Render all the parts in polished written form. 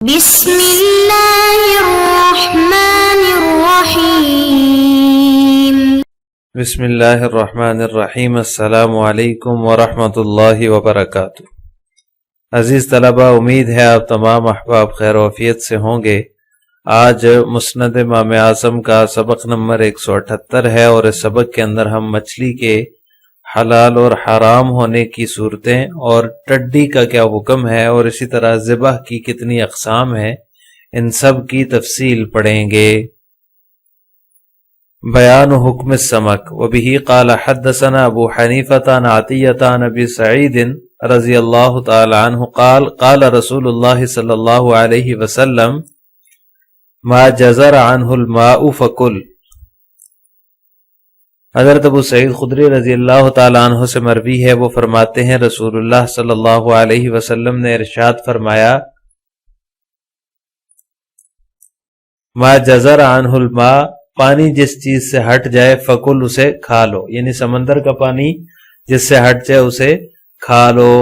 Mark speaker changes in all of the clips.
Speaker 1: بسم اللہ الرحمن الرحیم۔
Speaker 2: بسم اللہ الرحمن الرحیم۔ السلام علیکم ورحمۃ اللہ وبرکاتہ۔ عزیز طلبہ، امید ہے آپ تمام احباب خیر و عافیت سے ہوں گے۔ آج مسند امام اعظم کا سبق نمبر 178 ہے، اور اس سبق کے اندر ہم مچھلی کے حلال اور حرام ہونے کی صورتیں اور ٹڈی کا کیا حکم ہے، اور اسی طرح ذبح کی کتنی اقسام ہیں، ان سب کی تفصیل پڑھیں گے۔ بیان حکم السمک۔ وبہ قال حدثنا ابو حنیفۃ عن عطیۃ عن ابی سعید رضی اللہ تعالی عنہ قال قال رسول اللہ صلی اللہ علیہ وسلم ما جزر عنہ الماء فکل۔ حضرت ابو سعید خدری رضی اللہ تعالیٰ عنہ سے مروی ہے، وہ فرماتے ہیں رسول اللہ صلی اللہ علیہ وسلم نے ارشاد فرمایا، ما جزر عنہ الماء، پانی جس چیز سے ہٹ جائے، فکل، اسے کھا لو، یعنی سمندر کا پانی جس سے ہٹ جائے اسے کھا لو۔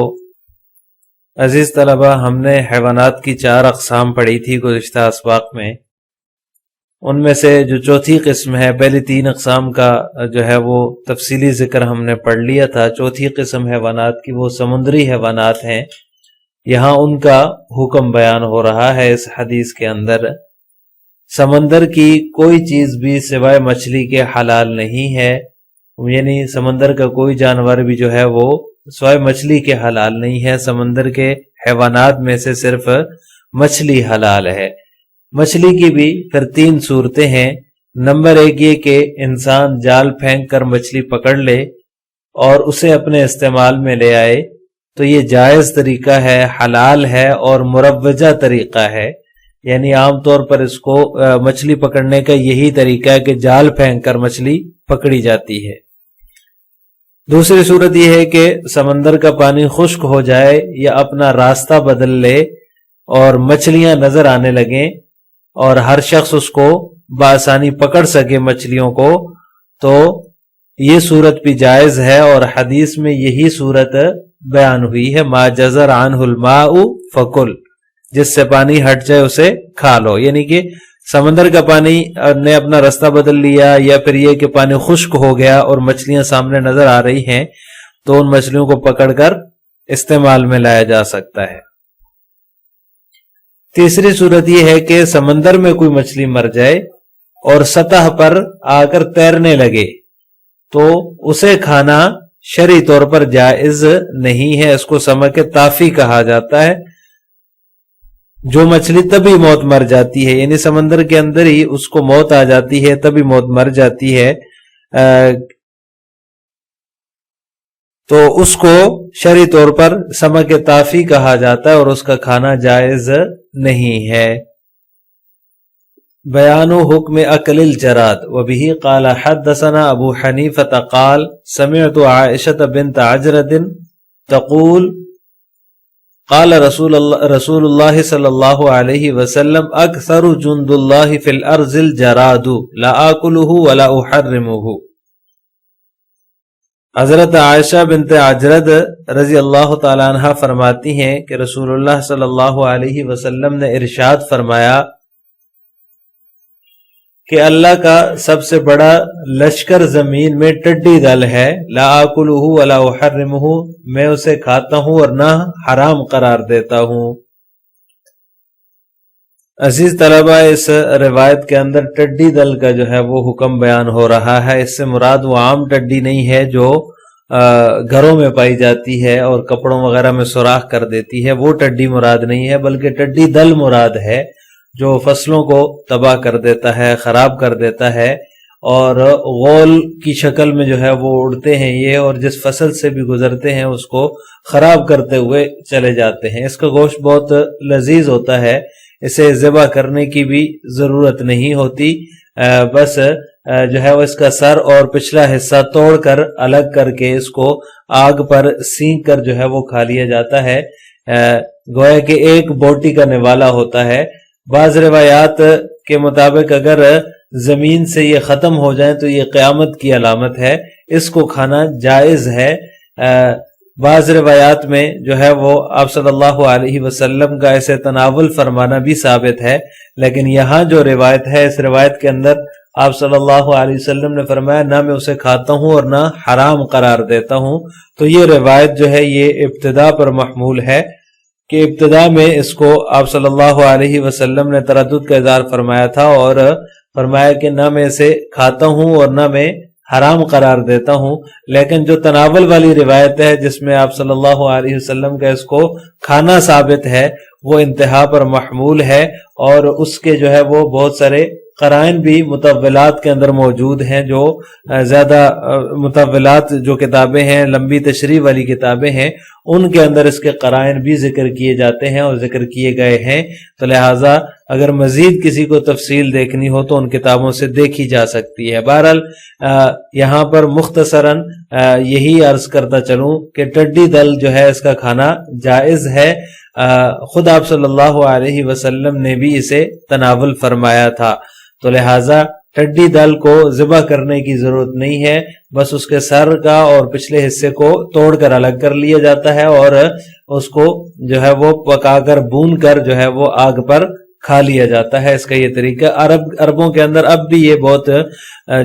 Speaker 2: عزیز طلبہ، ہم نے حیوانات کی 4 اقسام پڑھی تھی گزشتہ اسباق میں۔ ان میں سے جو چوتھی قسم ہے، پہلی 3 اقسام کا جو ہے وہ تفصیلی ذکر ہم نے پڑھ لیا تھا۔ چوتھی قسم حیوانات کی وہ سمندری حیوانات ہیں، یہاں ان کا حکم بیان ہو رہا ہے اس حدیث کے اندر۔ سمندر کی کوئی چیز بھی سوائے مچھلی کے حلال نہیں ہے، یعنی سمندر کا کوئی جانور بھی جو ہے وہ سوائے مچھلی کے حلال نہیں ہے۔ سمندر کے حیوانات میں سے صرف مچھلی حلال ہے۔ مچھلی کی بھی پھر 3 صورتیں ہیں۔ نمبر 1 یہ کہ انسان جال پھینک کر مچھلی پکڑ لے اور اسے اپنے استعمال میں لے آئے، تو یہ جائز طریقہ ہے، حلال ہے اور مروجہ طریقہ ہے، یعنی عام طور پر اس کو مچھلی پکڑنے کا یہی طریقہ ہے کہ جال پھینک کر مچھلی پکڑی جاتی ہے۔ دوسری صورت یہ ہے کہ سمندر کا پانی خشک ہو جائے یا اپنا راستہ بدل لے اور مچھلیاں نظر آنے لگیں اور ہر شخص اس کو بآسانی پکڑ سکے مچھلیوں کو، تو یہ صورت بھی جائز ہے، اور حدیث میں یہی صورت بیان ہوئی ہے، ما جزر عنہ الماء فکل، جس سے پانی ہٹ جائے اسے کھا لو، یعنی کہ سمندر کا پانی نے اپنا راستہ بدل لیا، یا پھر یہ کہ پانی خشک ہو گیا اور مچھلیاں سامنے نظر آ رہی ہیں، تو ان مچھلیوں کو پکڑ کر استعمال میں لایا جا سکتا ہے۔ تیسری صورت یہ ہے کہ سمندر میں کوئی مچھلی مر جائے اور سطح پر آ کر تیرنے لگے، تو اسے کھانا شرعی طور پر جائز نہیں ہے، اس کو سمک طافی کہا جاتا ہے۔ جو مچھلی تبھی موت مر جاتی ہے، یعنی سمندر کے اندر ہی اس کو موت آ جاتی ہے، تبھی موت مر جاتی ہے، تو اس کو شرعی طور پر سمک طافی کہا جاتا ہے اور اس کا کھانا جائز نہیں ہے۔ بیان حکم اکل الجراد۔ وبہ قال حدثنا ابو حنیفۃ قال سمعت عائشۃ بنت عجرد تقول قال رسول اللہ صلی اللہ علیہ وسلم اکثر جند اللہ فی الارض الجراد لا آکلہ ولا احرمہ۔ حضرت عائشہ بنت عجرد رضی اللہ تعالی عنہ فرماتی ہیں کہ رسول اللہ صلی اللہ علیہ وسلم نے ارشاد فرمایا کہ اللہ کا سب سے بڑا لشکر زمین میں ٹڈی دل ہے، لا آکلہ ولا احرمہ، میں اسے کھاتا ہوں اور نہ حرام قرار دیتا ہوں۔ عزیز طلبہ، اس روایت کے اندر ٹڈی دل کا جو ہے وہ حکم بیان ہو رہا ہے۔ اس سے مراد وہ عام ٹڈی نہیں ہے جو گھروں میں پائی جاتی ہے اور کپڑوں وغیرہ میں سوراخ کر دیتی ہے، وہ ٹڈی مراد نہیں ہے، بلکہ ٹڈی دل مراد ہے، جو فصلوں کو تباہ کر دیتا ہے، خراب کر دیتا ہے، اور غول کی شکل میں جو ہے وہ اڑتے ہیں یہ، اور جس فصل سے بھی گزرتے ہیں اس کو خراب کرتے ہوئے چلے جاتے ہیں۔ اس کا گوشت بہت لذیذ ہوتا ہے، اسے ذبح کرنے کی بھی ضرورت نہیں ہوتی، بس جو ہے وہ اس کا سر اور پچھلا حصہ توڑ کر الگ کر کے اس کو آگ پر سینک کر جو ہے وہ کھا لیا جاتا ہے، گویا کہ ایک بوٹی کا نوالا ہوتا ہے۔ بعض روایات کے مطابق اگر زمین سے یہ ختم ہو جائیں تو یہ قیامت کی علامت ہے، اس کو کھانا جائز ہے۔ بعض روایات میں جو ہے وہ آپ صلی اللہ علیہ وسلم کا ایسے تناول فرمانا بھی ثابت ہے، لیکن یہاں جو روایت ہے اس روایت کے اندر آپ صلی اللہ علیہ وسلم نے فرمایا نہ میں اسے کھاتا ہوں اور نہ حرام قرار دیتا ہوں. تو یہ روایت جو ہے یہ ابتدا پر محمول ہے کہ ابتدا میں اس کو آپ صلی اللہ علیہ وسلم نے تردد کا اظہار فرمایا تھا اور فرمایا کہ نہ میں اسے کھاتا ہوں اور نہ میں حرام قرار دیتا ہوں. لیکن جو تناول والی روایت ہے جس میں آپ صلی اللہ علیہ وسلم کا اس کو کھانا ثابت ہے وہ انتہا پر محمول ہے، اور اس کے جو ہے وہ بہت سارے قرائن بھی مطولات کے اندر موجود ہیں. جو زیادہ مطولات جو کتابیں ہیں، لمبی تشریح والی کتابیں ہیں، ان کے اندر اس کے قرائن بھی ذکر کیے جاتے ہیں اور ذکر کیے گئے ہیں. تو لہٰذا اگر مزید کسی کو تفصیل دیکھنی ہو تو ان کتابوں سے دیکھی جا سکتی ہے. بہرحال یہاں پر مختصراً یہی عرض کرتا چلوں کہ ٹڈی دل جو ہے اس کا کھانا جائز ہے. خود آپ صلی اللہ علیہ وسلم نے بھی اسے تناول فرمایا تھا. تو لہٰذا ٹڈی دل کو ذبح کرنے کی ضرورت نہیں ہے، بس اس کے سر کا اور پچھلے حصے کو توڑ کر الگ کر لیا جاتا ہے اور اس کو جو ہے وہ پکا کر بھون کر جو ہے وہ آگ پر کھا لیا جاتا ہے. اس کا یہ طریقہ عربوں کے اندر اب بھی یہ بہت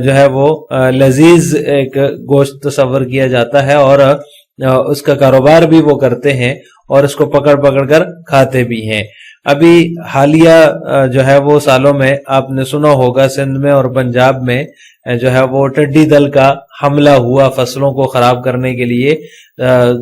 Speaker 2: جو ہے وہ لذیذ ایک گوشت تصور کیا جاتا ہے اور اس کا کاروبار بھی وہ کرتے ہیں اور اس کو پکڑ پکڑ کر کھاتے بھی ہیں. ابھی حالیہ جو ہے وہ سالوں میں آپ نے سنا ہوگا سندھ میں اور پنجاب میں جو ہے وہ ٹڈی دل کا حملہ ہوا فصلوں کو خراب کرنے کے لیے،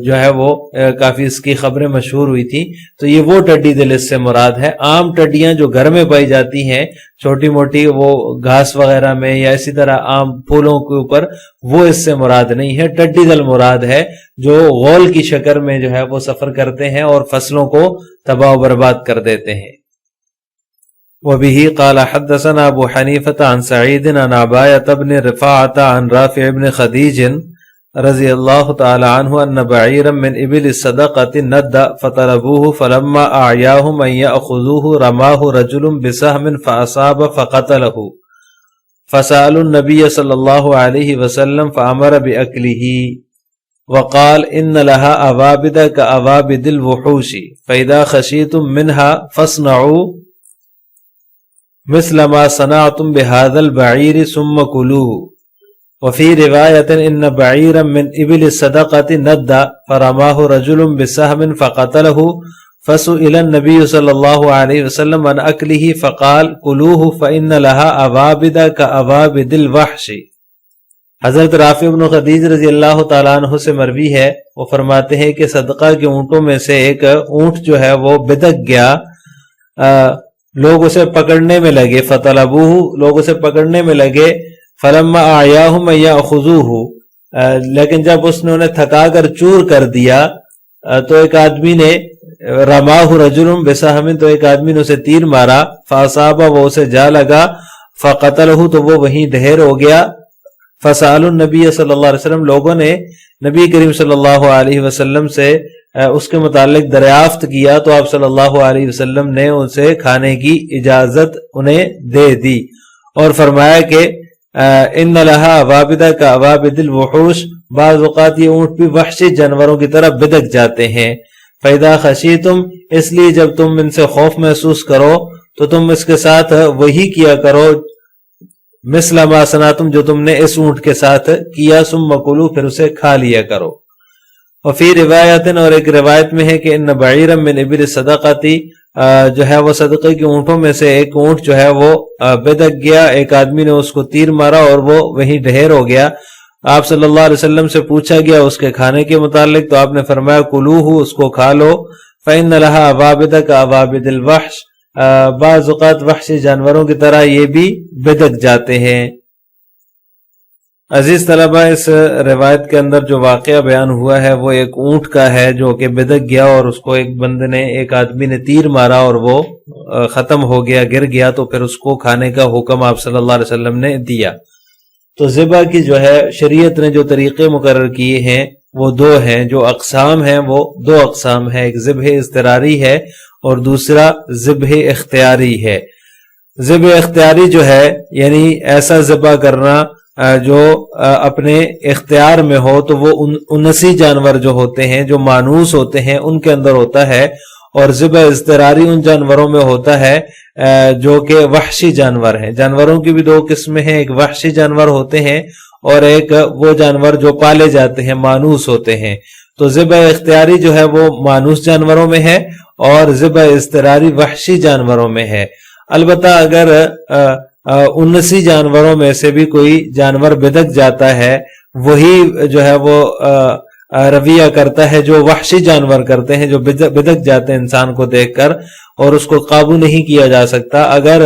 Speaker 2: جو ہے وہ کافی اس کی خبریں مشہور ہوئی تھی. تو یہ وہ ٹڈی دل اس سے مراد ہے. عام ٹڈیاں جو گھر میں پائی جاتی ہیں چھوٹی موٹی وہ گھاس وغیرہ میں یا اسی طرح عام پھولوں کے اوپر، وہ اس سے مراد نہیں ہے. ٹڈی دل مراد ہے جو غول کی شکل میں جو ہے وہ سفر کرتے ہیں اور فصلوں کو تباہ و برباد کر دیتے ہیں. وبه قال حدثنا ابو حنیفة عن سعید عن عبایة بن رفاعة عن رافع بن خدیج رضی اللہ تعالی عنہ ان بعیرا من ابل الصدقة ند فطلبوه فلما اعیاهم ان یأخذوه رماه رجل بسهم فاصاب فقتله فسألوا النبي صلی اللہ علیہ وسلم فامر بأکله وقال ان لها اوابد كأوابد الوحوش فإذا خشيتم منها فاصنعوا مثل ما صنعتم بهذا البعير ثم كلوه. وفي رواية ان بعيرا من ابل الصدقة ند فرماه رجل بسهم فقتله فسئل النبي صلى الله عليه وسلم عن أكله فقال كلوه فإن لها اوابد كأوابد الوحش. حضرت رافع بن خدیج رضی اللہ تعالیٰ عنہ سے مروی ہے، وہ فرماتے ہیں کہ صدقہ کے اونٹوں میں سے ایک اونٹ جو ہے وہ بدک گیا، لوگ اسے پکڑنے میں لگے، فطلبوہ لوگ اسے پکڑنے میں لگے، فلما اعیاہم ان یاخذوہ لیکن جب اس نے انہیں تھکا کر چور کر دیا تو ایک آدمی نے رماہ رجل بسہم تو ایک آدمی نے اسے تیر مارا، فاصاب وہ اسے جا لگا، فقتلہ تو وہ وہیں ڈھیر ہو گیا. فسألوا النبی صلی اللہ علیہ وسلم لوگوں نے نبی کریم صلی اللہ علیہ وسلم سے اس کے متعلق دریافت کیا تو آپ صلی اللہ علیہ وسلم نے اسے کھانے کی اجازت انہیں دے دی اور فرمایا کہ ان لها اوابد كأوابد الوحوش، بعض اوقات یہ اونٹ بھی وحشی جانوروں کی طرح بدک جاتے ہیں. فإذا خشیتم اس لیے جب تم ان سے خوف محسوس کرو تو تم اس کے ساتھ وہی کیا کرو مثل ما صنعتم جو تم نے اس اونٹ کے ساتھ کیا، ثم کلوا پھر اسے کھا لیا کرو. وفی روایت اور ایک روایت میں ہے کہ ان بعیرا من ابل الصدقة جو ہے وہ صدقے کے اونٹوں میں سے ایک اونٹ جو ہے وہ بدک گیا، ایک آدمی نے اس کو تیر مارا اور وہ وہیں ڈھیر ہو گیا. آپ صلی اللہ علیہ وسلم سے پوچھا گیا اس کے کھانے کے متعلق تو آپ نے فرمایا کلوہ اس کو کھا لو، فإن لها اوابد كأوابد الوحش، بعض اوقات وحشی جانوروں کی طرح یہ بھی بدک جاتے ہیں. عزیز طلبہ، اس روایت کے اندر جو واقعہ بیان ہوا ہے وہ ایک اونٹ کا ہے جو کہ بدک گیا اور اس کو ایک بندے نے، ایک آدمی نے تیر مارا اور وہ ختم ہو گیا، گر گیا، تو پھر اس کو کھانے کا حکم آپ صلی اللہ علیہ وسلم نے دیا. تو ذبح کی جو ہے شریعت نے جو طریقے مقرر کیے ہیں وہ دو ہیں، جو اقسام ہیں وہ دو اقسام ہیں، ایک ذبح اضطراری ہے اور دوسرا ذبح اختیاری ہے. ذبح اختیاری جو ہے یعنی ایسا ذبح کرنا جو اپنے اختیار میں ہو تو وہ 79 جانور جو ہوتے ہیں جو مانوس ہوتے ہیں ان کے اندر ہوتا ہے، اور ذبح اضطراری ان جانوروں میں ہوتا ہے جو کہ وحشی جانور ہیں۔ جانوروں کی بھی 2 قسمیں ہیں، ایک وحشی جانور ہوتے ہیں اور ایک وہ جانور جو پالے جاتے ہیں، مانوس ہوتے ہیں۔ تو ذبح اختیاری جو ہے وہ مانوس جانوروں میں ہے اور ذبح اضطراری وحشی جانوروں میں ہے۔ البتہ اگر 79 جانوروں میں سے بھی کوئی جانور بدک جاتا ہے، وہی جو ہے وہ رویہ کرتا ہے جو وحشی جانور کرتے ہیں، جو بدک جاتے ہیں انسان کو دیکھ کر اور اس کو قابو نہیں کیا جا سکتا، اگر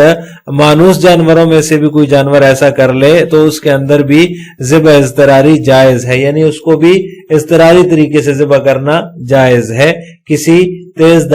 Speaker 2: مانوس جانوروں میں سے بھی کوئی جانور ایسا کر لے تو اس کے اندر بھی ذبح اضطراری جائز ہے، یعنی اس کو بھی اضطراری طریقے سے ذبح کرنا جائز ہے۔ کسی تیز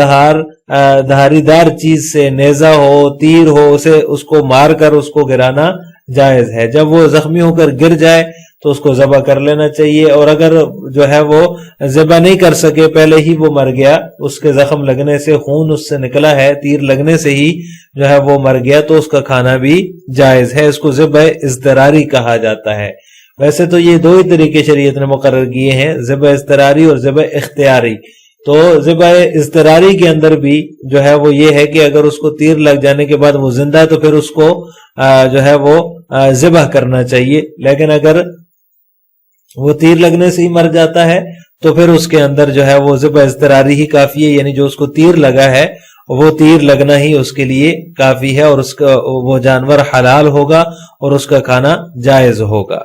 Speaker 2: دھاری دار چیز سے، نیزہ ہو، تیر ہو، اس کو مار کر اس کو گرانا جائز ہے۔ جب وہ زخمی ہو کر گر جائے تو اس کو ذبح کر لینا چاہیے، اور اگر جو ہے وہ ذبح نہیں کر سکے، پہلے ہی وہ مر گیا، اس کے زخم لگنے سے خون اس سے نکلا ہے، تیر لگنے سے ہی جو ہے وہ مر گیا، تو اس کا کھانا بھی جائز ہے۔ اس کو ذبح اضطراری کہا جاتا ہے۔ ویسے تو یہ 2 ہی طریقے شریعت نے مقرر کیے ہیں، ذبح اضطراری اور ذبح اختیاری۔ تو ذبح اضطراری کے اندر بھی جو ہے وہ یہ ہے کہ اگر اس کو تیر لگ جانے کے بعد وہ زندہ ہے تو پھر اس کو جو ہے وہ ذبح کرنا چاہیے، لیکن اگر وہ تیر لگنے سے ہی مر جاتا ہے تو پھر اس کے اندر جو ہے وہ ذبح اضطراری ہی کافی ہے، یعنی جو اس کو تیر لگا ہے وہ تیر لگنا ہی اس کے لیے کافی ہے، اور اس کا وہ جانور حلال ہوگا اور اس کا کھانا جائز ہوگا۔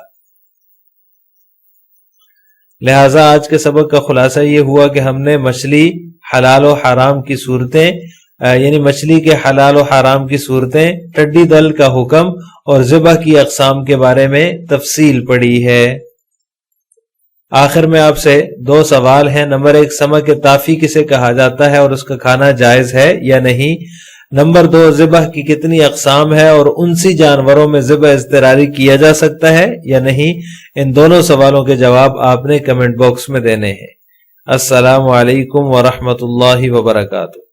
Speaker 2: لہٰذا آج کے سبق کا خلاصہ یہ ہوا کہ ہم نے مچھلی حلال و حرام کی صورتیں، یعنی مچھلی کے حلال و حرام کی صورتیں، ٹڈی دل کا حکم اور ذبح کی اقسام کے بارے میں تفصیل پڑھی ہے۔ آخر میں آپ سے 2 سوال ہیں۔ نمبر 1، سمک طافی کسے کہا جاتا ہے اور اس کا کھانا جائز ہے یا نہیں؟ نمبر 2، ذبح کی کتنی اقسام ہے اور 79 جانوروں میں ذبح اضطراری کیا جا سکتا ہے یا نہیں؟ ان دونوں سوالوں کے جواب آپ نے کمنٹ باکس میں دینے ہیں۔ السلام علیکم ورحمۃ اللہ وبرکاتہ۔